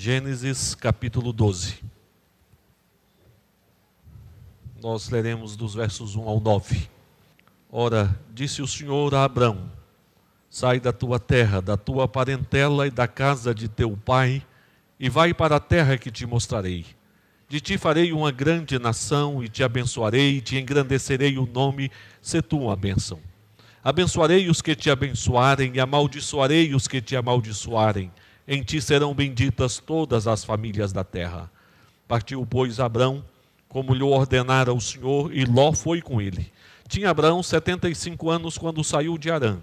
Gênesis capítulo 12. Nós leremos dos versos 1 ao 9. Ora, disse o Senhor a Abrão: sai da tua terra, da tua parentela e da casa de teu pai, e vai para a terra que te mostrarei. De ti farei uma grande nação, e te abençoarei, e te engrandecerei o nome, se tu uma bênção. Abençoarei os que te abençoarem, e amaldiçoarei os que te amaldiçoarem. Em ti serão benditas todas as famílias da terra. Partiu, pois, Abrão, como lhe ordenara o Senhor, e Ló foi com ele. Tinha Abrão 75 anos quando saiu de Harã.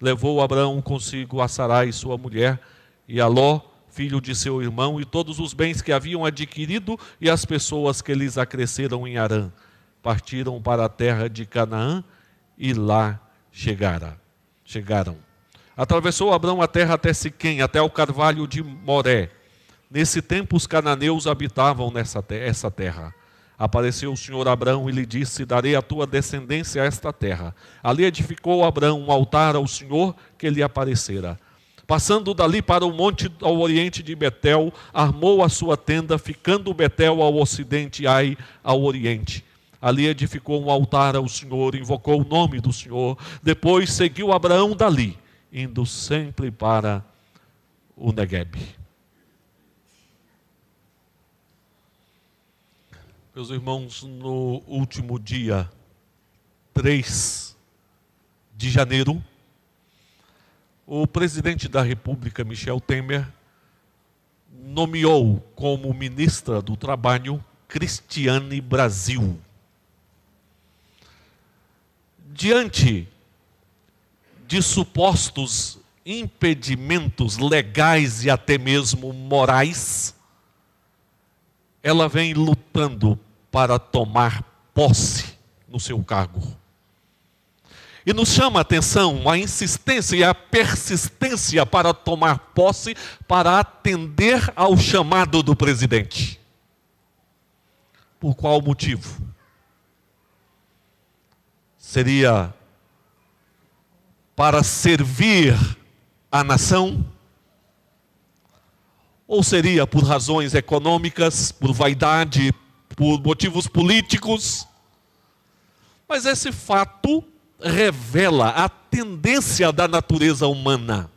Levou Abrão consigo a Sarai, sua mulher, e a Ló, filho de seu irmão, e todos os bens que haviam adquirido, e as pessoas que lhes acresceram em Harã. Partiram para a terra de Canaã, e lá chegaram. Atravessou Abrão a terra até Siquém, até o carvalho de Moré. Nesse tempo os cananeus habitavam essa terra. Apareceu o Senhor a Abrão e lhe disse: darei a tua descendência a esta terra. Ali edificou Abrão um altar ao Senhor que lhe aparecera. Passando dali para o monte ao oriente de Betel, armou a sua tenda, ficando Betel ao ocidente e Ai ao oriente. Ali edificou um altar ao Senhor, invocou o nome do Senhor. Depois seguiu Abraão dali, indo sempre para o Neguebe. Meus irmãos, no último dia 3 de janeiro, o presidente da República, Michel Temer, nomeou como ministra do Trabalho Cristiane Brasil. Diante de supostos impedimentos legais e até mesmo morais, ela vem lutando para tomar posse no seu cargo. E nos chama a atenção a insistência e a persistência para tomar posse, para atender ao chamado do presidente. Por qual motivo? Seria para servir a nação? Ou seria por razões econômicas, por vaidade, por motivos políticos? Mas esse fato revela a tendência da natureza humana.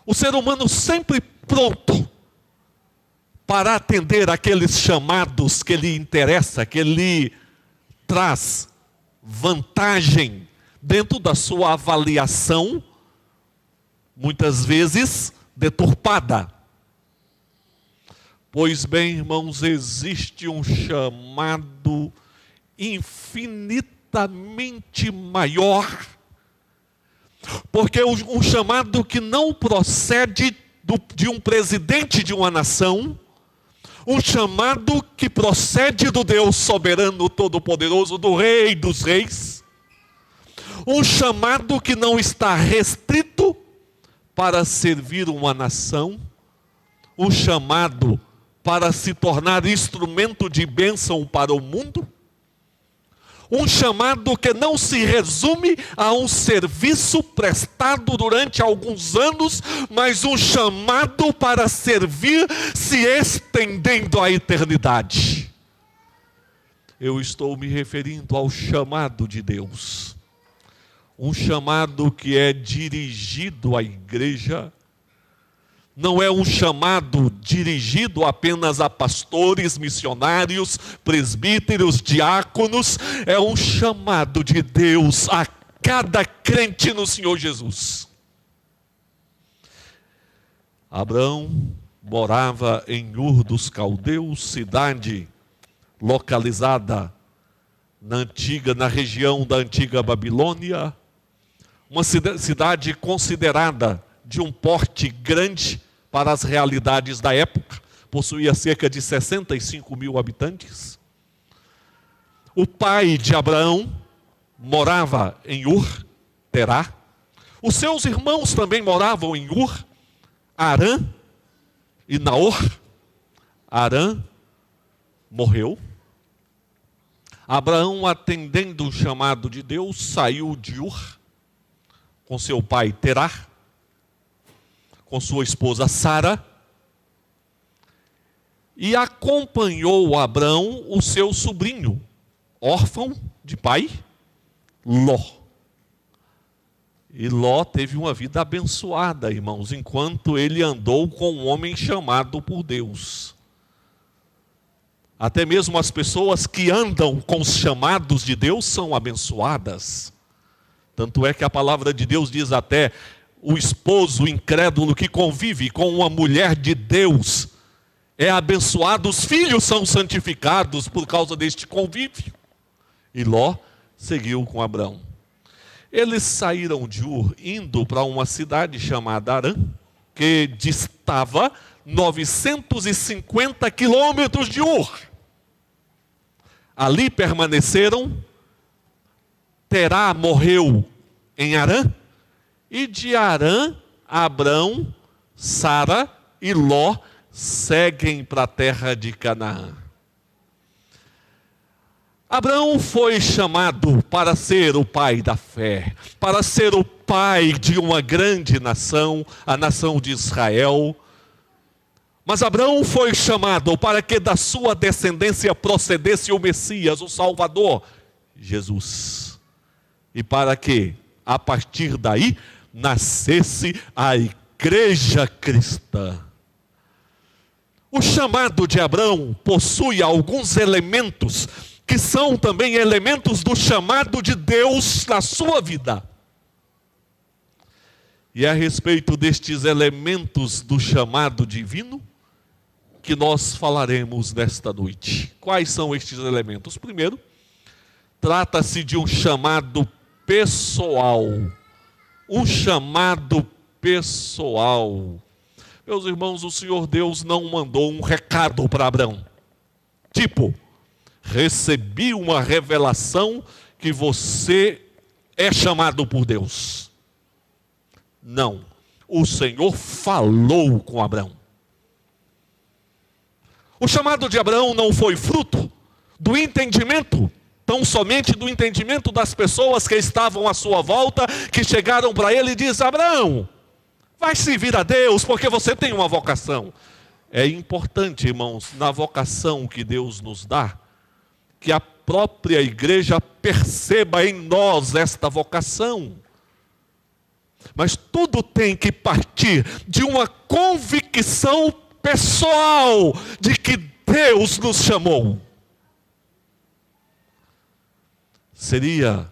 O ser humano sempre pronto para atender aqueles chamados que lhe interessa, que lhe traz vantagem dentro da sua avaliação, muitas vezes deturpada. Pois bem, irmãos, existe um chamado infinitamente maior, porque um chamado que não procede de um presidente de uma nação, um chamado que procede do Deus soberano, todo-poderoso, do Rei dos Reis, um chamado que não está restrito para servir uma nação, um chamado para se tornar instrumento de bênção para o mundo, um chamado que não se resume a um serviço prestado durante alguns anos, mas um chamado para servir se estendendo à eternidade. Eu estou me referindo ao chamado de Deus. Um chamado que é dirigido à igreja. Não é um chamado dirigido apenas a pastores, missionários, presbíteros, diáconos. É um chamado de Deus a cada crente no Senhor Jesus. Abrão morava em Ur dos Caldeus, cidade localizada na região da antiga Babilônia. Uma cidade considerada de um porte grande para as realidades da época, possuía cerca de 65 mil habitantes. O pai de Abraão morava em Ur, Terá. Os seus irmãos também moravam em Ur, Harã e Naor. Harã morreu. Abraão, atendendo o chamado de Deus, saiu de Ur com seu pai Terá, com sua esposa Sara, e acompanhou Abrão, o seu sobrinho, órfão de pai, Ló. E Ló teve uma vida abençoada, irmãos, enquanto ele andou com um homem chamado por Deus. Até mesmo as pessoas que andam com os chamados de Deus são abençoadas. Tanto é que a palavra de Deus diz até: o esposo incrédulo que convive com uma mulher de Deus é abençoado, os filhos são santificados por causa deste convívio. E Ló seguiu com Abrão. Eles saíram de Ur, indo para uma cidade chamada Harã, que distava 950 quilômetros de Ur. Ali permaneceram. Terá morreu em Harã, e de Harã, Abrão, Sara e Ló seguem para a terra de Canaã. Abrão foi chamado para ser o pai da fé, para ser o pai de uma grande nação, a nação de Israel. Mas Abrão foi chamado para que da sua descendência procedesse o Messias, o Salvador, Jesus. E para que, a partir daí, nascesse a igreja cristã. O chamado de Abrão possui alguns elementos que são também elementos do chamado de Deus na sua vida. E é a respeito destes elementos do chamado divino que nós falaremos nesta noite. Quais são estes elementos? Primeiro, trata-se de um chamado pessoal. Um chamado pessoal. Meus irmãos, o Senhor Deus não mandou um recado para Abrão. Tipo, recebi uma revelação que você é chamado por Deus. Não. O Senhor falou com Abrão. O chamado de Abrão não foi fruto do entendimento, tão somente do entendimento das pessoas que estavam à sua volta, que chegaram para ele e dizem: Abrão, vai servir a Deus porque você tem uma vocação. É importante, irmãos, na vocação que Deus nos dá, que a própria igreja perceba em nós esta vocação. Mas tudo tem que partir de uma convicção pessoal de que Deus nos chamou. Seria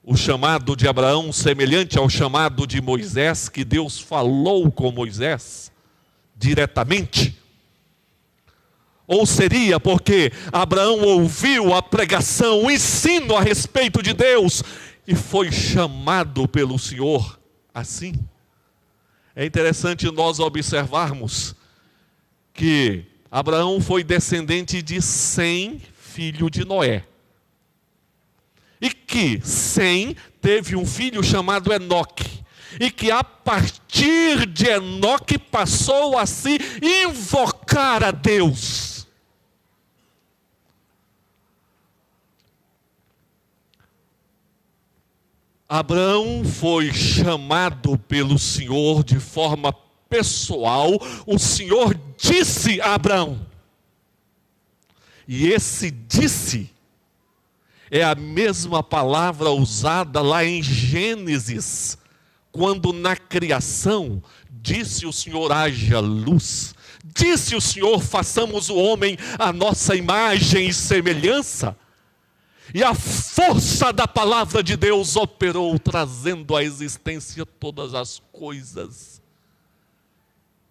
o chamado de Abraão semelhante ao chamado de Moisés, que Deus falou com Moisés diretamente? Ou seria porque Abraão ouviu a pregação, o ensino a respeito de Deus e foi chamado pelo Senhor assim? É interessante nós observarmos que Abraão foi descendente de Sem, filho de Noé. E que Sem teve um filho chamado Enoque. E que a partir de Enoque passou a se invocar a Deus. Abraão foi chamado pelo Senhor de forma pessoal. O Senhor disse a Abraão. E esse disse é a mesma palavra usada lá em Gênesis, quando na criação disse o Senhor: haja luz. Disse o Senhor: façamos o homem à nossa imagem e semelhança. E a força da palavra de Deus operou, trazendo à existência todas as coisas.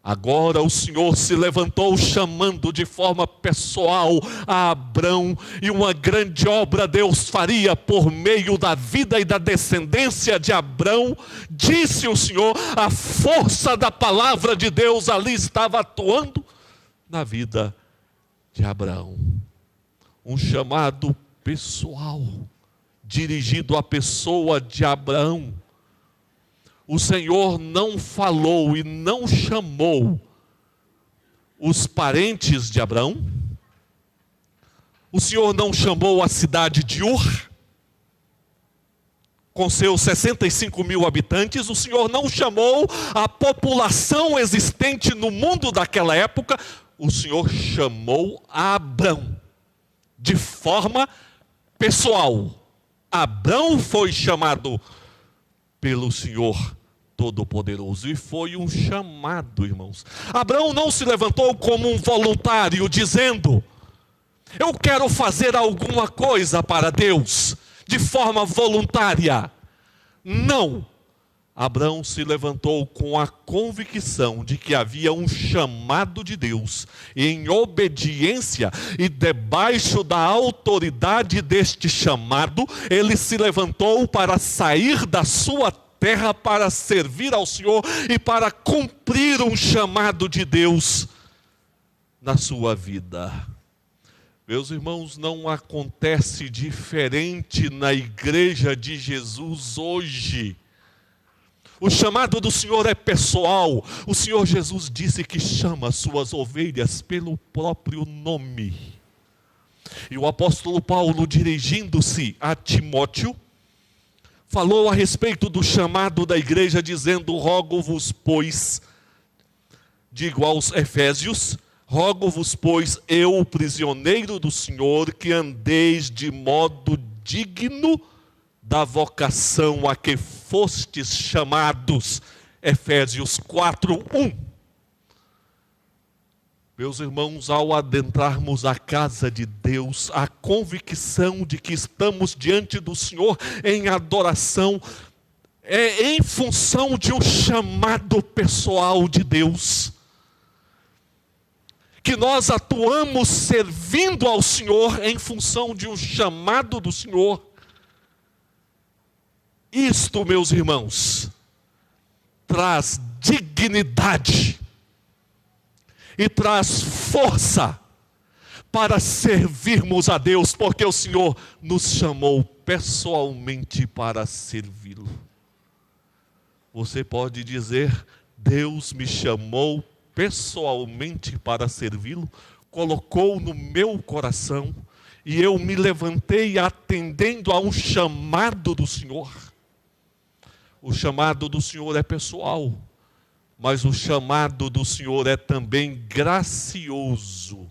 Agora o Senhor se levantou, chamando de forma pessoal a Abrão, e uma grande obra Deus faria por meio da vida e da descendência de Abrão. Disse o Senhor, a força da palavra de Deus ali estava atuando na vida de Abrão. Um chamado pessoal, dirigido à pessoa de Abraão. O Senhor não falou e não chamou os parentes de Abraão. O Senhor não chamou a cidade de Ur, com seus 65 mil habitantes. O Senhor não chamou a população existente no mundo daquela época. o Senhor chamou Abrão de forma pessoal. Abrão foi chamado pelo Senhor Todo-Poderoso, e foi um chamado, irmãos. Abrão não se levantou como um voluntário, dizendo: eu quero fazer alguma coisa para Deus, de forma voluntária. Não. Abrão se levantou com a convicção de que havia um chamado de Deus, e em obediência e debaixo da autoridade deste chamado, ele se levantou para sair da sua terra, para servir ao Senhor e para cumprir um chamado de Deus na sua vida. Meus irmãos, não acontece diferente na igreja de Jesus hoje. O chamado do Senhor é pessoal. O Senhor Jesus disse que chama suas ovelhas pelo próprio nome. E o apóstolo Paulo, dirigindo-se a Timóteo, falou a respeito do chamado da igreja, dizendo: rogo-vos, pois, digo aos Efésios, rogo-vos, pois, eu, prisioneiro do Senhor, que andeis de modo digno da vocação a que fostes chamados. Efésios 4:1. Meus irmãos, ao adentrarmos a casa de Deus, a convicção de que estamos diante do Senhor em adoração é em função de um chamado pessoal de Deus. Que nós atuamos servindo ao Senhor em função de um chamado do Senhor. Isto, meus irmãos, traz dignidade e traz força para servirmos a Deus, porque o Senhor nos chamou pessoalmente para servi-lo. Você pode dizer: Deus me chamou pessoalmente para servi-lo, colocou no meu coração, e eu me levantei atendendo a um chamado do Senhor. O chamado do Senhor é pessoal, mas o chamado do Senhor é também gracioso.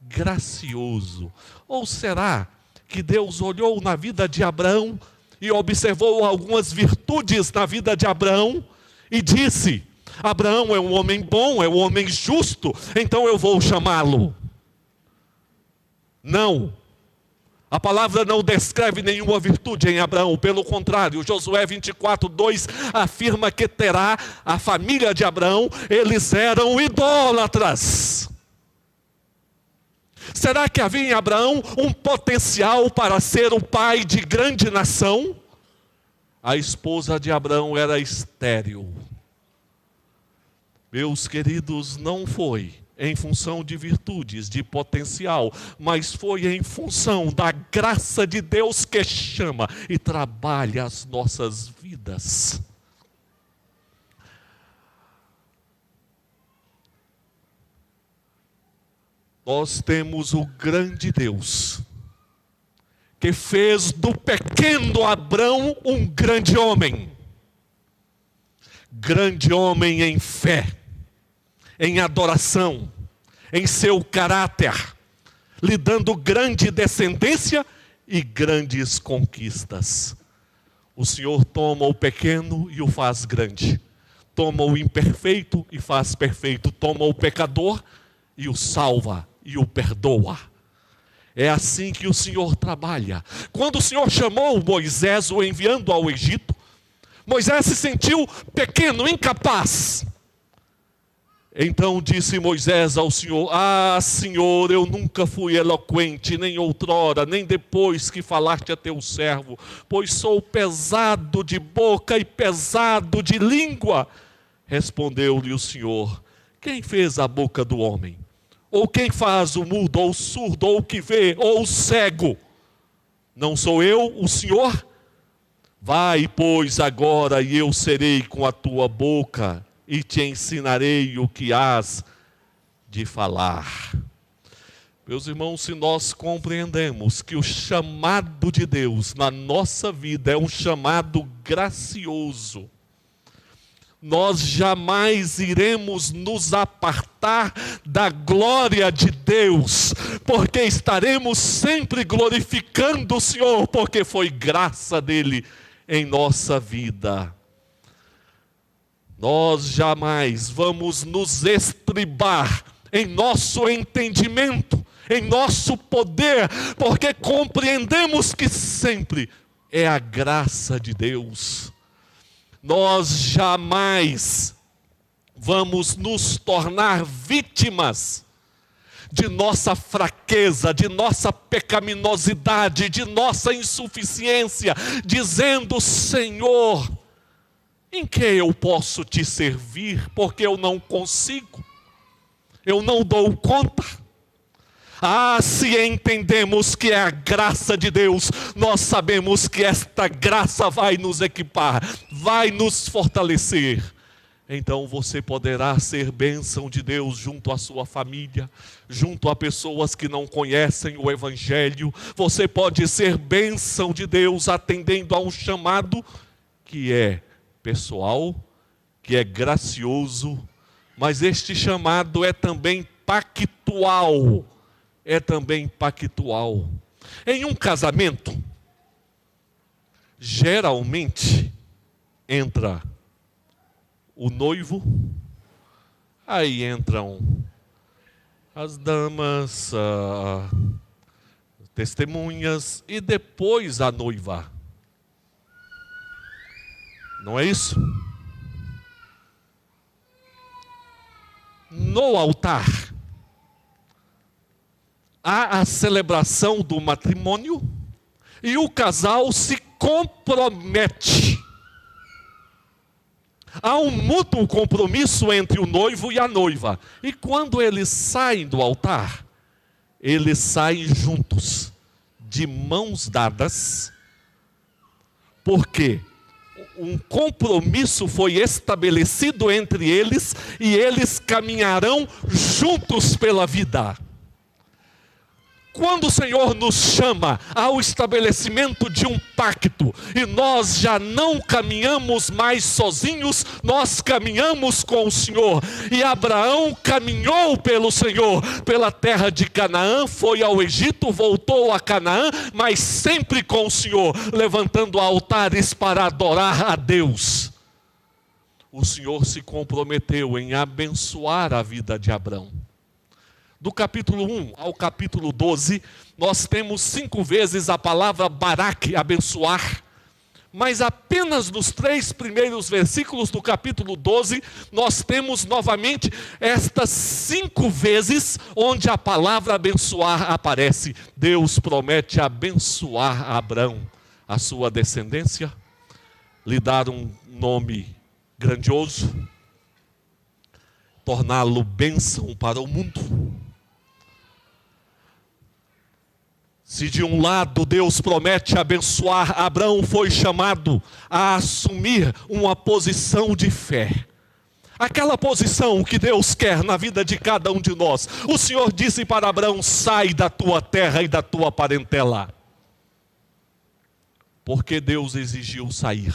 Gracioso. Ou será que Deus olhou na vida de Abraão e observou algumas virtudes na vida de Abraão e disse: Abraão é um homem bom, é um homem justo, então eu vou chamá-lo? Não. A palavra não descreve nenhuma virtude em Abraão, pelo contrário, Josué 24:2 afirma que Terá, a família de Abraão, eles eram idólatras. Será que havia em Abraão um potencial para ser o pai de grande nação? A esposa de Abraão era estéril. Meus queridos, não foi em função de virtudes, de potencial, mas foi em função da graça de Deus que chama e trabalha as nossas vidas. Nós temos o grande Deus, que fez do pequeno Abrão um grande homem em fé, em adoração, em seu caráter, lhe dando grande descendência e grandes conquistas. O Senhor toma o pequeno e o faz grande, toma o imperfeito e faz perfeito, toma o pecador e o salva e o perdoa. É assim que o Senhor trabalha. Quando o Senhor chamou Moisés, o enviando ao Egito, Moisés se sentiu pequeno, incapaz. Então disse Moisés ao Senhor: Ah, Senhor, eu nunca fui eloquente, nem outrora, nem depois que falaste a teu servo, pois sou pesado de boca e pesado de língua. Respondeu-lhe o Senhor: Quem fez a boca do homem? Ou quem faz o mudo, ou o surdo, ou o que vê, ou o cego? Não sou eu, o Senhor? Vai, pois, agora, e eu serei com a tua boca, e te ensinarei o que hás de falar. Meus irmãos, se nós compreendemos que o chamado de Deus na nossa vida é um chamado gracioso, nós jamais iremos nos apartar da glória de Deus, porque estaremos sempre glorificando o Senhor, porque foi graça dele em nossa vida. Nós jamais vamos nos estribar em nosso entendimento, em nosso poder, porque compreendemos que sempre é a graça de Deus. Nós jamais vamos nos tornar vítimas de nossa fraqueza, de nossa pecaminosidade, de nossa insuficiência, dizendo: Senhor, em que eu posso te servir? Porque eu não consigo, eu não dou conta. Se entendemos que é a graça de Deus, nós sabemos que esta graça vai nos equipar, vai nos fortalecer. Então você poderá ser bênção de Deus junto à sua família, junto a pessoas que não conhecem o Evangelho. Você pode ser bênção de Deus atendendo a um chamado que é pessoal, que é gracioso, mas este chamado é também pactual. Em um casamento, geralmente entra o noivo, aí entram as damas, testemunhas e depois a noiva. Não é isso? No altar há a celebração do matrimônio e o casal se compromete. Há um mútuo compromisso entre o noivo e a noiva. E quando eles saem do altar, eles saem juntos, de mãos dadas, porque um compromisso foi estabelecido entre eles e eles caminharão juntos pela vida. Quando o Senhor nos chama ao estabelecimento de um pacto, e nós já não caminhamos mais sozinhos, nós caminhamos com o Senhor. E Abraão caminhou pelo Senhor, pela terra de Canaã, foi ao Egito, voltou a Canaã, mas sempre com o Senhor, levantando altares para adorar a Deus. O Senhor se comprometeu em abençoar a vida de Abraão. Do capítulo 1 ao capítulo 12, nós temos 5 vezes a palavra barak, abençoar. Mas apenas nos 3 primeiros versículos do capítulo 12, nós temos novamente estas 5 vezes onde a palavra abençoar aparece. Deus promete abençoar a Abraão, a sua descendência, lhe dar um nome grandioso, torná-lo bênção para o mundo. Se de um lado Deus promete abençoar, Abraão foi chamado a assumir uma posição de fé. Aquela posição que Deus quer na vida de cada um de nós. O Senhor disse para Abraão: sai da tua terra e da tua parentela. Porque Deus exigiu sair.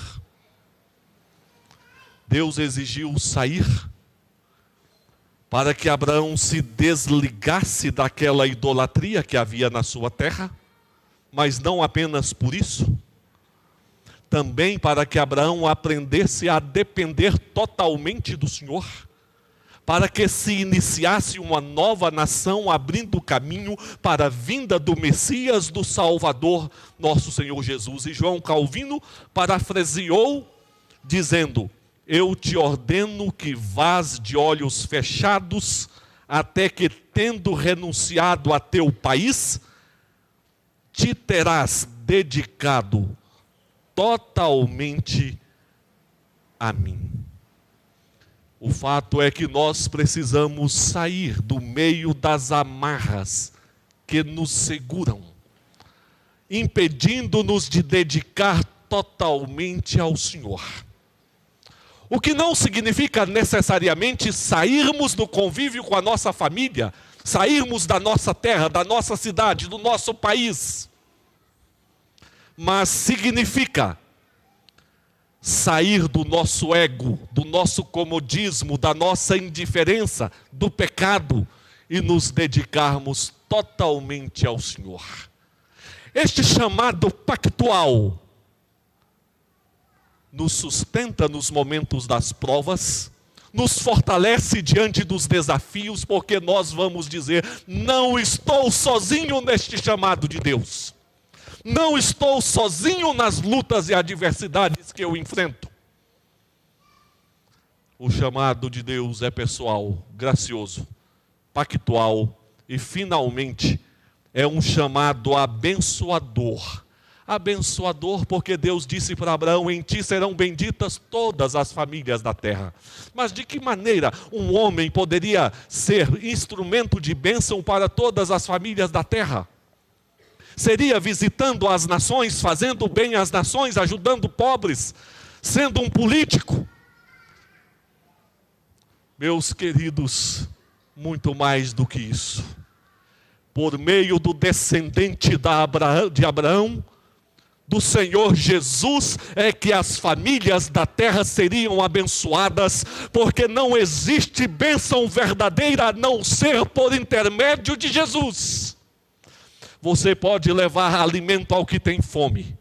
Deus exigiu sair para que Abraão se desligasse daquela idolatria que havia na sua terra, mas não apenas por isso, também para que Abraão aprendesse a depender totalmente do Senhor, para que se iniciasse uma nova nação, abrindo caminho para a vinda do Messias, do Salvador, nosso Senhor Jesus. E João Calvino parafraseou dizendo: eu te ordeno que vás de olhos fechados, até que, tendo renunciado a teu país, te terás dedicado totalmente a mim. O fato é que nós precisamos sair do meio das amarras que nos seguram, impedindo-nos de dedicar totalmente ao Senhor. O que não significa necessariamente sairmos do convívio com a nossa família, sairmos da nossa terra, da nossa cidade, do nosso país. Mas significa sair do nosso ego, do nosso comodismo, da nossa indiferença, do pecado e nos dedicarmos totalmente ao Senhor. Este chamado pactual nos sustenta nos momentos das provas, nos fortalece diante dos desafios, porque nós vamos dizer: não estou sozinho neste chamado de Deus. Não estou sozinho nas lutas e adversidades que eu enfrento. O chamado de Deus é pessoal, gracioso, pactual e, finalmente, é um chamado abençoador. Abençoador porque Deus disse para Abraão: em ti serão benditas todas as famílias da terra. Mas de que maneira um homem poderia ser instrumento de bênção para todas as famílias da terra? Seria visitando as nações, fazendo bem às nações, ajudando pobres, sendo um político? Meus queridos, muito mais do que isso. Por meio do descendente de Abraão, do Senhor Jesus, é que as famílias da terra seriam abençoadas, porque não existe bênção verdadeira a não ser por intermédio de Jesus. Você pode levar alimento ao que tem fome,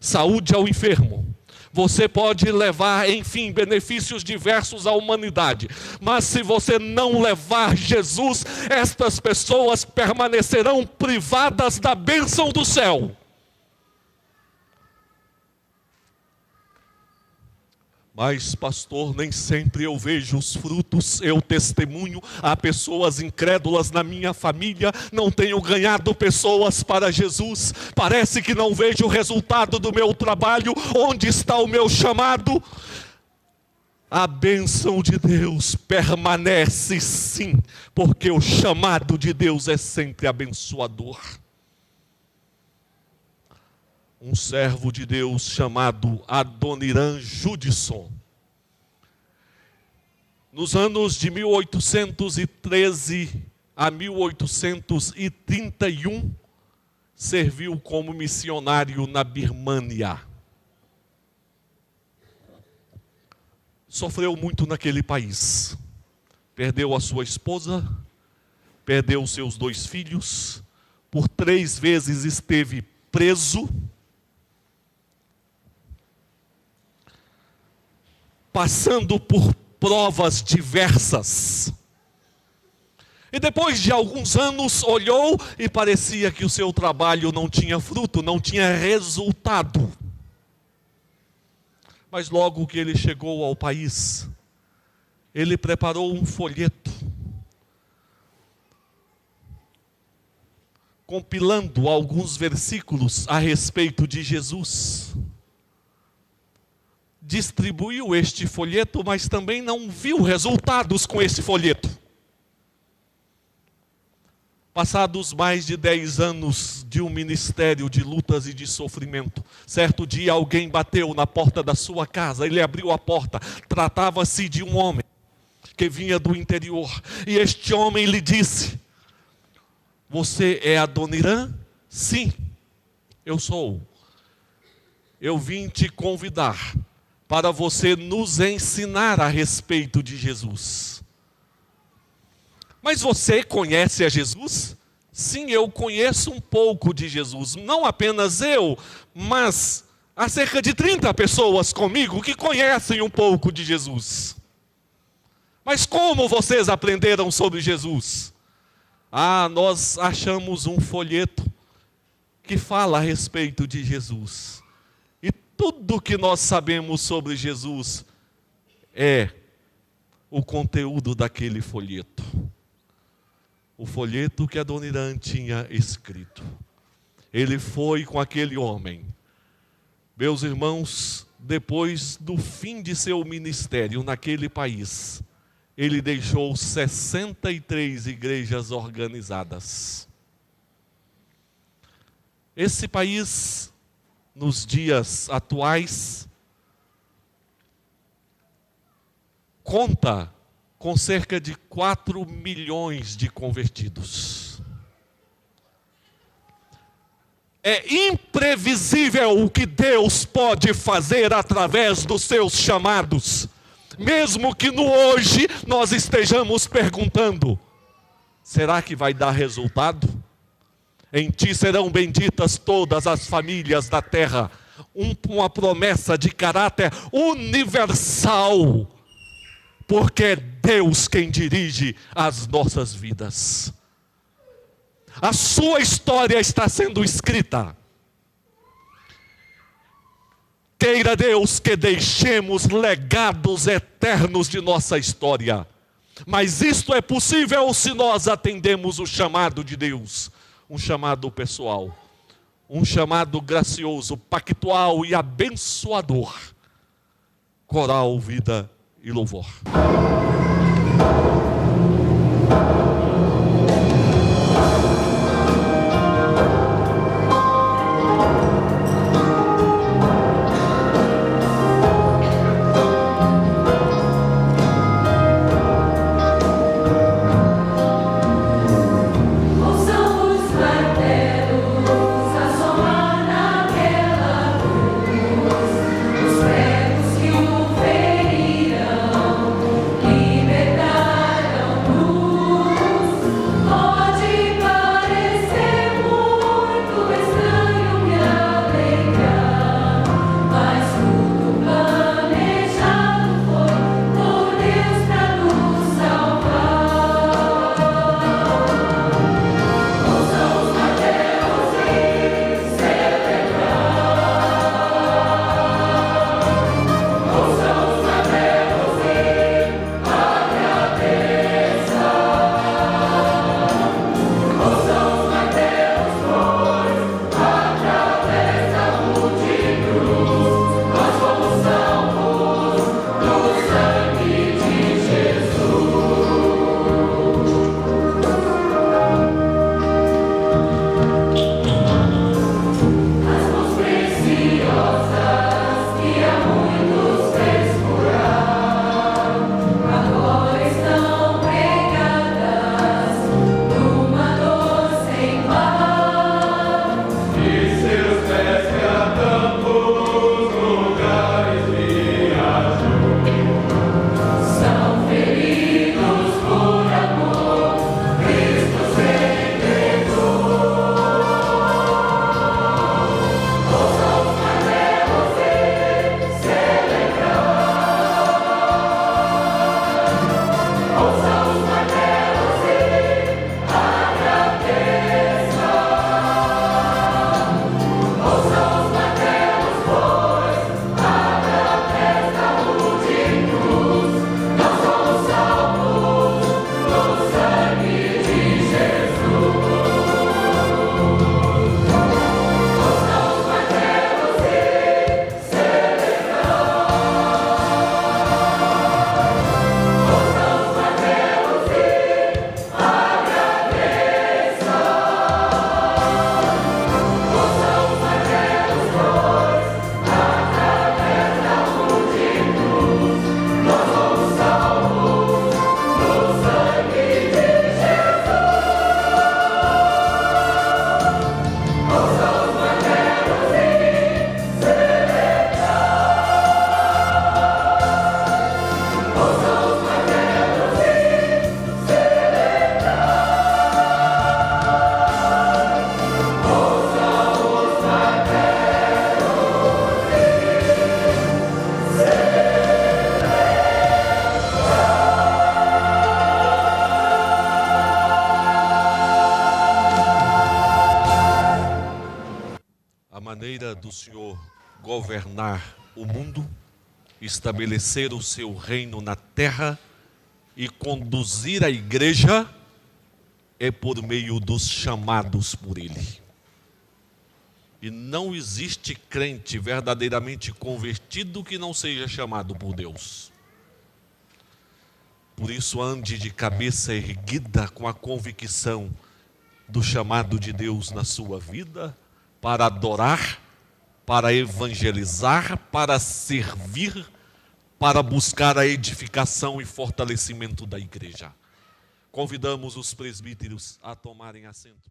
saúde ao enfermo, você pode levar, enfim, benefícios diversos à humanidade, mas se você não levar Jesus, estas pessoas permanecerão privadas da bênção do céu. Mas, pastor, nem sempre eu vejo os frutos, eu testemunho, há pessoas incrédulas na minha família, não tenho ganhado pessoas para Jesus, parece que não vejo o resultado do meu trabalho, onde está o meu chamado? A bênção de Deus permanece sim, porque o chamado de Deus é sempre abençoador. Um servo de Deus chamado Adoniran Judson, nos anos de 1813 a 1831, serviu como missionário na Birmânia. Sofreu muito naquele país. Perdeu a sua esposa, perdeu os seus 2 filhos, por 3 vezes esteve preso, passando por provas diversas. E depois de alguns anos olhou e parecia que o seu trabalho não tinha fruto, não tinha resultado. Mas logo que ele chegou ao país, ele preparou um folheto, compilando alguns versículos a respeito de Jesus. Distribuiu este folheto, mas também não viu resultados com esse folheto. Passados mais de 10 anos de um ministério de lutas e de sofrimento, certo dia alguém bateu na porta da sua casa, ele abriu a porta, tratava-se de um homem que vinha do interior, e este homem lhe disse: você é Adoniran? Sim, eu sou. Eu vim te convidar para você nos ensinar a respeito de Jesus. Mas você conhece a Jesus? Sim, eu conheço um pouco de Jesus. Não apenas eu, mas há cerca de 30 pessoas comigo que conhecem um pouco de Jesus. Mas como vocês aprenderam sobre Jesus? Nós achamos um folheto que fala a respeito de Jesus. E tudo que nós sabemos sobre Jesus é o conteúdo daquele folheto. O folheto que Adoniran tinha escrito. Ele foi com aquele homem. Meus irmãos, depois do fim de seu ministério naquele país, ele deixou 63 igrejas organizadas. Esse país, nos dias atuais, conta com cerca de 4 milhões de convertidos. É imprevisível o que Deus pode fazer através dos seus chamados. Mesmo que no hoje nós estejamos perguntando: será que vai dar resultado? Em ti serão benditas todas as famílias da terra. Uma promessa de caráter universal. Porque é Deus quem dirige as nossas vidas. A sua história está sendo escrita. Queira Deus que deixemos legados eternos de nossa história. Mas isto é possível se nós atendemos o chamado de Deus. Um chamado pessoal. Um chamado gracioso, pactual e abençoador. Coral, vida e louvor. maneira do Senhor governar o mundo, estabelecer o seu reino na terra e conduzir a igreja é por meio dos chamados por Ele. E não existe crente verdadeiramente convertido que não seja chamado por Deus. Por isso, ande de cabeça erguida com a convicção do chamado de Deus na sua vida, para adorar, para evangelizar, para servir, para buscar a edificação e fortalecimento da igreja. Convidamos os presbíteros a tomarem assento.